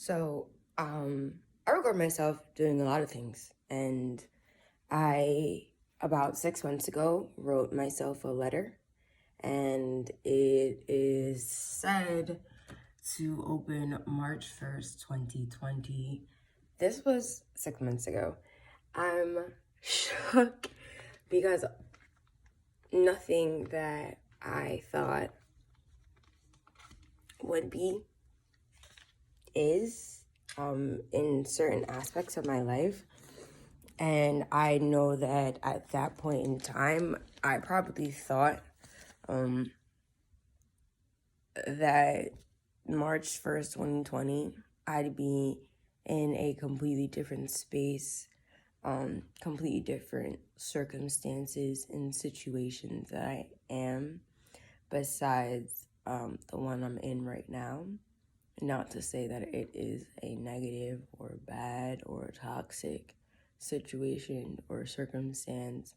So, I record myself doing a lot of things, and I, about 6 months ago, wrote myself a letter, and it is said to open March 1st, 2020. This was 6 months ago. I'm shook because nothing that I thought would be is in certain aspects of my life. And I know that at that point in time, I probably thought that March 1st, 2020, I'd be in a completely different space, completely different circumstances and situations that I am, besides the one I'm in right now. Not to say that it is a negative or bad or toxic situation or circumstance.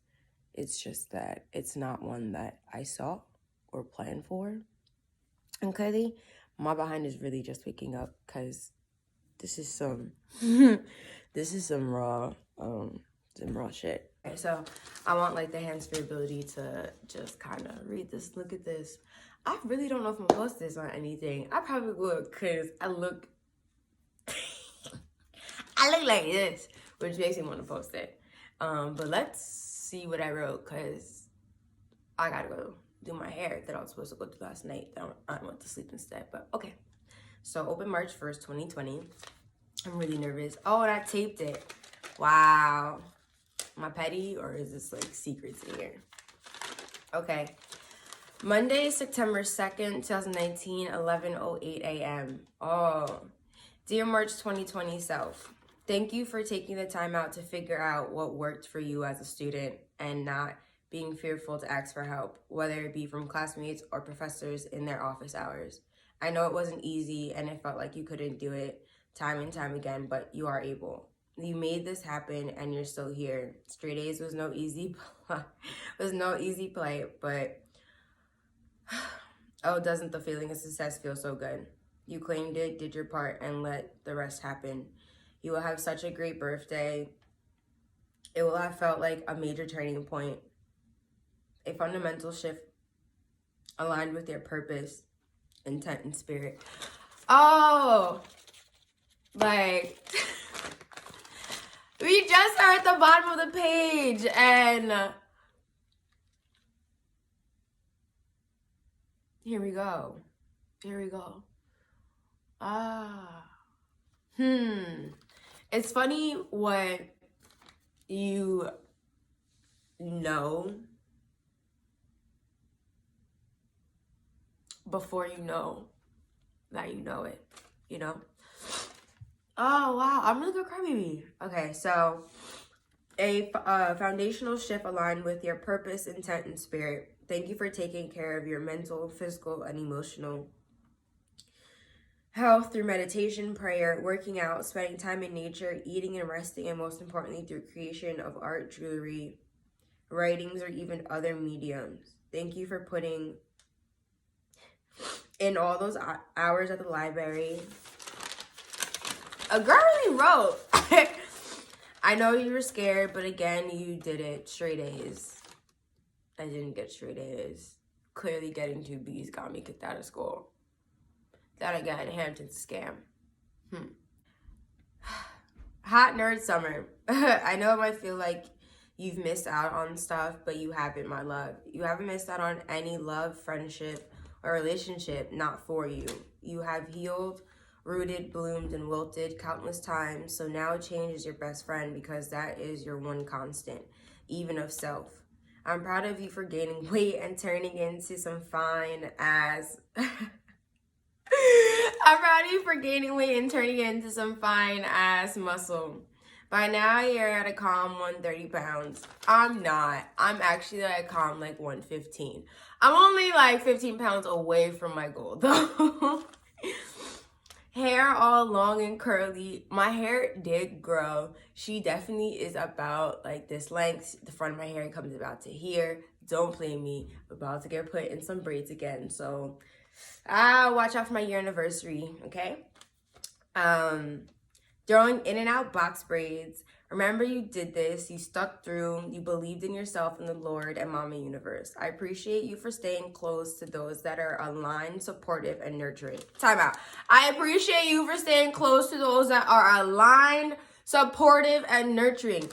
It's just that it's not one that I saw or planned for. And clearly, my behind is really just waking up because this is some this is some raw shit. Okay, so I want like the hands-free ability to just kind of read this, look at this. I really don't know if I'm gonna post this on anything. I probably would because I look like this, which makes me want to post it. But let's see what I wrote because I gotta go do my hair that I was supposed to go do last night. I went to sleep instead, but okay. So open March 1st, 2020. I'm really nervous. Oh, and I taped it. Wow. Am I petty or is this like secrets in here? Okay. Monday, September 2nd, 2019, 11:08 a.m. Oh, dear March 2020 self, thank you for taking the time out to figure out what worked for you as a student and not being fearful to ask for help, whether it be from classmates or professors in their office hours. I know it wasn't easy and it felt like you couldn't do it time and time again, but you are able. You made this happen and you're still here. Straight A's was no easy play, but oh, doesn't the feeling of success feel so good? You claimed it, did your part, and let the rest happen. You will have such a great birthday. It will have felt like a major turning point, a fundamental shift aligned with your purpose, intent, and spirit. Oh, like, we just are at the bottom of the page, and here we go. It's funny what you know before you know that you know it, you know? Oh, wow. I'm really good crybaby. Okay, so a foundational shift aligned with your purpose, intent, and spirit. Thank you for taking care of your mental, physical, and emotional health through meditation, prayer, working out, spending time in nature, eating and resting, and most importantly, through creation of art, jewelry, writings, or even other mediums. Thank you for putting in all those hours at the library. A girl really wrote. I know you were scared, but again, you did it. Straight A's. I didn't get straight A's. Clearly getting 2 B's got me kicked out of school. That again, Hampton's scam. Hot nerd summer. I know it might feel like you've missed out on stuff, but you haven't, my love. You haven't missed out on any love, friendship, or relationship not for you. You have healed, rooted, bloomed, and wilted countless times, so now change is your best friend because that is your one constant, even of self. I'm proud of you for gaining weight and turning into some fine ass... I'm proud of you for gaining weight and turning it into some fine ass muscle. By now, you're at a calm 130 pounds. I'm not. I'm actually at a calm like 115. I'm only like 15 pounds away from my goal though. Hair all long and curly. My hair did grow. She definitely is about like this length. The front of my hair comes about to here. Don't blame me. I'm about to get put in some braids again. So watch out for my year anniversary, okay? Throwing in and out box braids. Remember, you did this. You stuck through. You believed in yourself and the Lord and Mama Universe. I appreciate you for staying close to those that are aligned, supportive, and nurturing. Time out. I appreciate you for staying close to those that are aligned, supportive, and nurturing.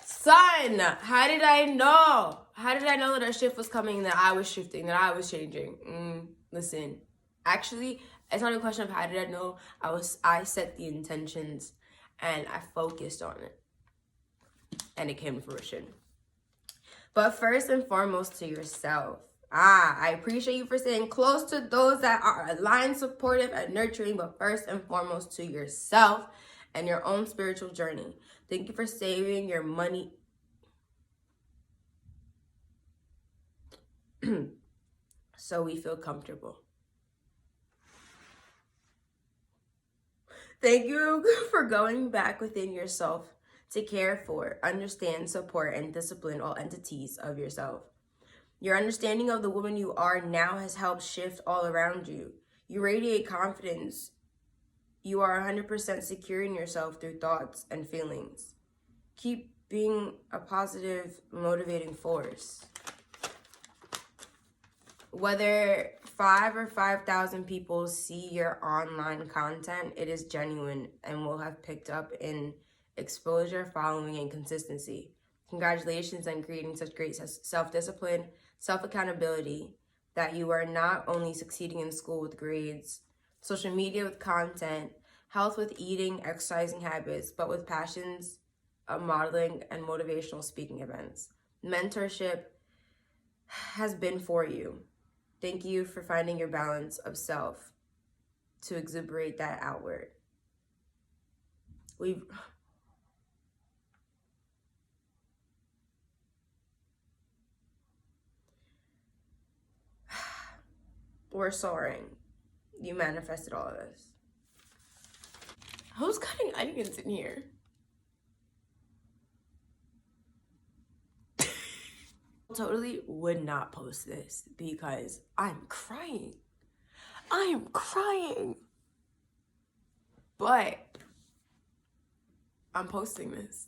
Son, how did I know? How did I know that a shift was coming, that I was shifting, that I was changing? Listen, actually, it's not a question of how did I know. I set the intentions and I focused on it. And it came to fruition. But first and foremost, to yourself. I appreciate you for staying close to those that are aligned, supportive, and nurturing, but first and foremost to yourself and your own spiritual journey. Thank you for saving your money. So we feel comfortable. Thank you for going back within yourself to care for, understand, support, and discipline all entities of yourself. Your understanding of the woman you are now has helped shift all around you. You radiate confidence. You are 100% secure in yourself through thoughts and feelings. Keep being a positive, motivating force. Whether 5 or 5,000 people see your online content, it is genuine and will have picked up in exposure, following, and consistency. Congratulations on creating such great self-discipline, self-accountability, that you are not only succeeding in school with grades, social media with content, health with eating, exercising habits, but with passions of modeling and motivational speaking events. Mentorship has been for you. Thank you for finding your balance of self to exuberate that outward. We're soaring. You manifested all of this. Who's cutting onions in here? Totally would not post this because I'm crying. I am crying. But I'm posting this.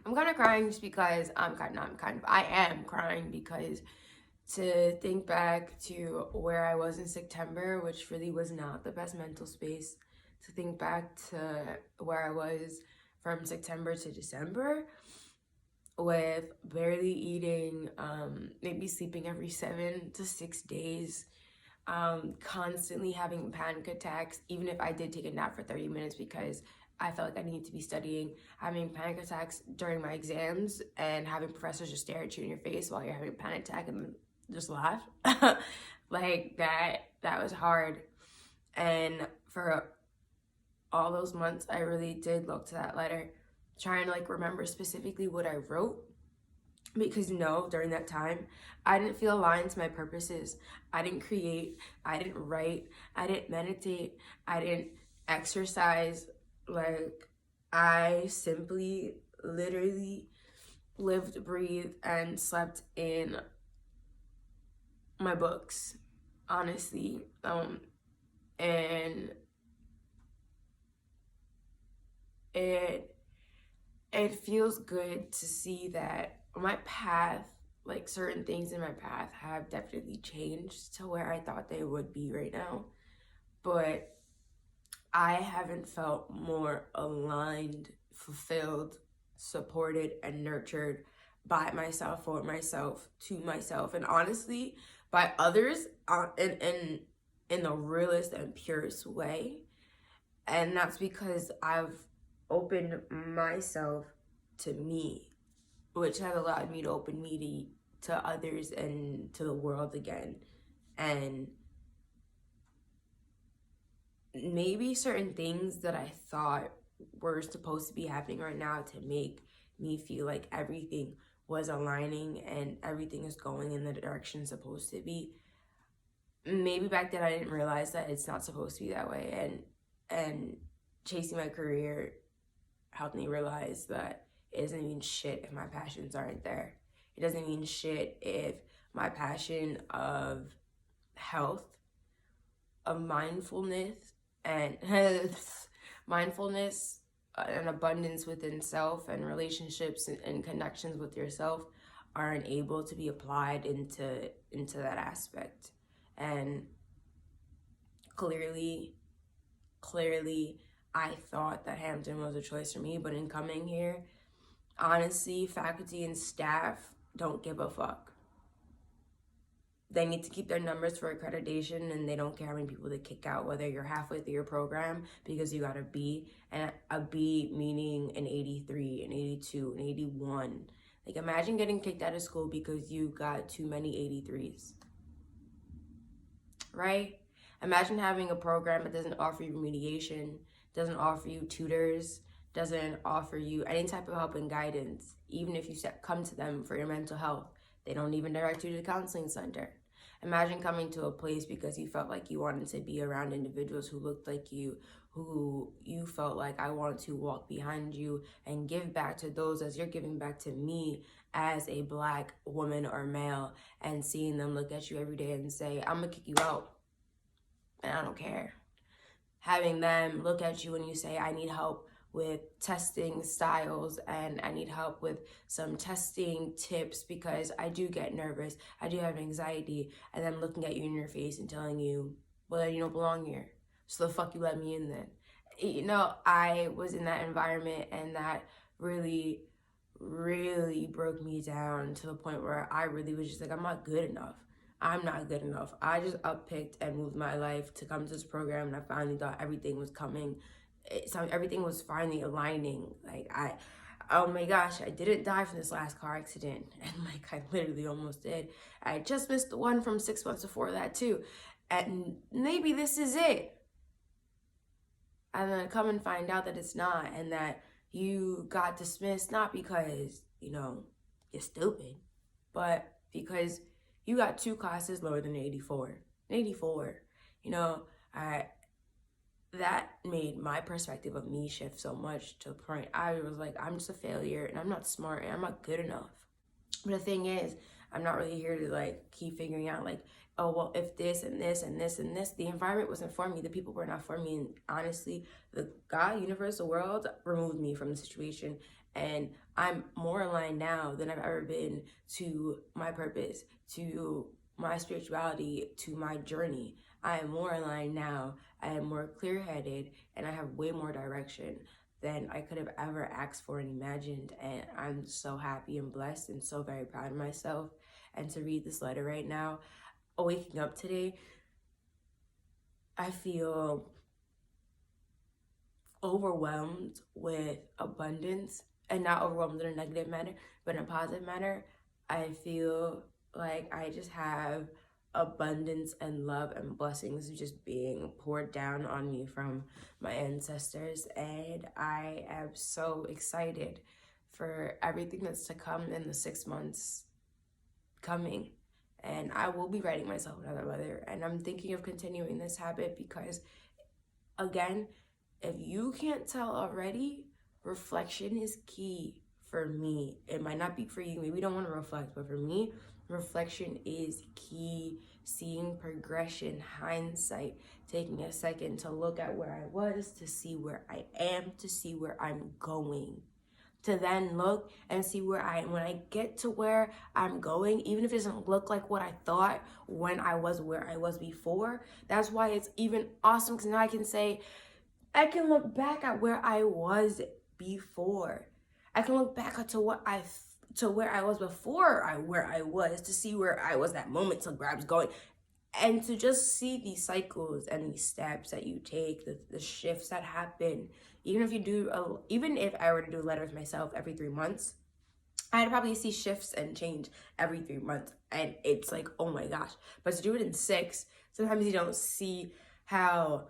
I'm kind of crying just because I am crying because to think back to where I was in September, which really was not the best mental space, to think back to where I was from September to December with barely eating, maybe sleeping every 7 to 6 days, constantly having panic attacks, even if I did take a nap for 30 minutes because I felt like I needed to be studying, having panic attacks during my exams and having professors just stare at you in your face while you're having a panic attack and just laugh. Like that was hard. And for all those months, I really did look to that letter, trying to remember specifically what I wrote. Because during that time, I didn't feel aligned to my purposes. I didn't create, I didn't write, I didn't meditate, I didn't exercise. I simply, literally lived, breathed, and slept in my books, honestly. And it feels good to see that my path, certain things in my path have definitely changed to where I thought they would be right now. But I haven't felt more aligned, fulfilled, supported, and nurtured by myself, for myself, to myself, and honestly, by others in the realest and purest way. And that's because I've opened myself to me, which has allowed me to open me to others and to the world again. And maybe certain things that I thought were supposed to be happening right now to make me feel like everything was aligning and everything is going in the direction it's supposed to be. Maybe back then I didn't realize that it's not supposed to be that way. And chasing my career helped me realize that it doesn't mean shit if my passions aren't there. It doesn't mean shit if my passion of health, of mindfulness, And mindfulness and abundance within self and relationships and connections with yourself aren't able to be applied into that aspect. And clearly I thought that Hampton was a choice for me, but in coming here, honestly, faculty and staff don't give a fuck. They need to keep their numbers for accreditation, and they don't care how many people they kick out, whether you're halfway through your program because you got a B, and a B meaning an 83, an 82, an 81. Like, imagine getting kicked out of school because you got too many 83s, right? Imagine having a program that doesn't offer you remediation, doesn't offer you tutors, doesn't offer you any type of help and guidance. Even if you come to them for your mental health, they don't even direct you to the counseling center. Imagine coming to a place because you felt like you wanted to be around individuals who looked like you, who you felt like, I want to walk behind you and give back to those as you're giving back to me as a Black woman or male, and seeing them look at you every day and say, I'm gonna kick you out, and I don't care. Having them look at you and you say, I need help with testing styles, and I need help with some testing tips because I do get nervous, I do have anxiety, and then looking at you in your face and telling you, well, then you don't belong here, so the fuck you let me in then. You know, I was in that environment, and that really broke me down to the point where I really was just like, I'm not good enough. I'm not good enough. I just uppicked and moved my life to come to this program, and I finally thought everything was coming. Everything was finally aligning. Like, oh my gosh, I didn't die from this last car accident. And like, I literally almost did. I just missed the one from 6 months before that too. And maybe this is it. And then I come and find out that it's not, and that you got dismissed not because, you know, you're stupid, but because you got 2 classes lower than 84. 84, you know, that made my perspective of me shift so much to the point I was like, I'm just a failure, and I'm not smart, and I'm not good enough. But the thing is, I'm not really here to like keep figuring out like, oh, well, if this and this and this and this, the environment wasn't for me, the people were not for me. And honestly, the God, universe, the world removed me from the situation. And I'm more aligned now than I've ever been to my purpose, to my spirituality, to my journey. I am more aligned now. I am more clear-headed, and I have way more direction than I could have ever asked for and imagined. And I'm so happy and blessed and so very proud of myself. And to read this letter right now, waking up today, I feel overwhelmed with abundance, and not overwhelmed in a negative manner, but in a positive manner. I feel like I just have abundance and love and blessings just being poured down on me from my ancestors, and I am so excited for everything that's to come in the 6 months coming. And I will be writing myself another letter, and I'm thinking of continuing this habit because, again, if you can't tell already, reflection is key for me. It might not be for you, maybe you don't want to reflect, but for me, reflection is key. Seeing progression, hindsight, taking a second to look at where I was, to see where I am, to see where I'm going, to then look and see where I am. When I get to where I'm going, even if it doesn't look like what I thought when I was where I was before, that's why it's even awesome, because now I can say, I can look back at where I was before. I can look back to where I was before where I was, to see where I was that moment, to where I was going, and to just see these cycles and these steps that you take, the shifts that happen. Even if I were to do a letter with myself every 3 months, I'd probably see shifts and change every 3 months, and it's like, oh my gosh. But to do it in 6, sometimes you don't see how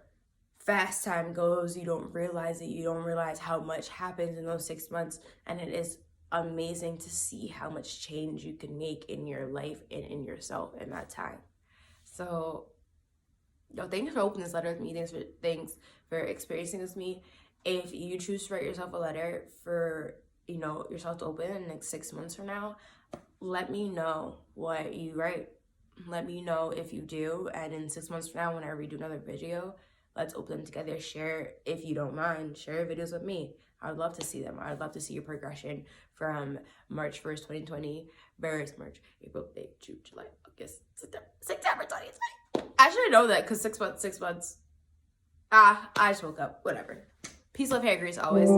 fast time goes. You don't realize it. You don't realize how much happens in those 6 months, and it is amazing to see how much change you can make in your life and in yourself in that time. So, thanks for opening this letter with me. Thanks for experiencing this with me. If you choose to write yourself a letter for, yourself to open in like 6 months from now, let me know what you write. Let me know if you do. And in 6 months from now, when I redo another video, Let's open them together. Share, if you don't mind, share videos with me. I would love to see them. I would love to see your progression from March 1st, 2020, versus March, April, May, June, July, August, September 2020. I should know that because 6 months. I just woke up. Whatever. Peace, love, hair grease always.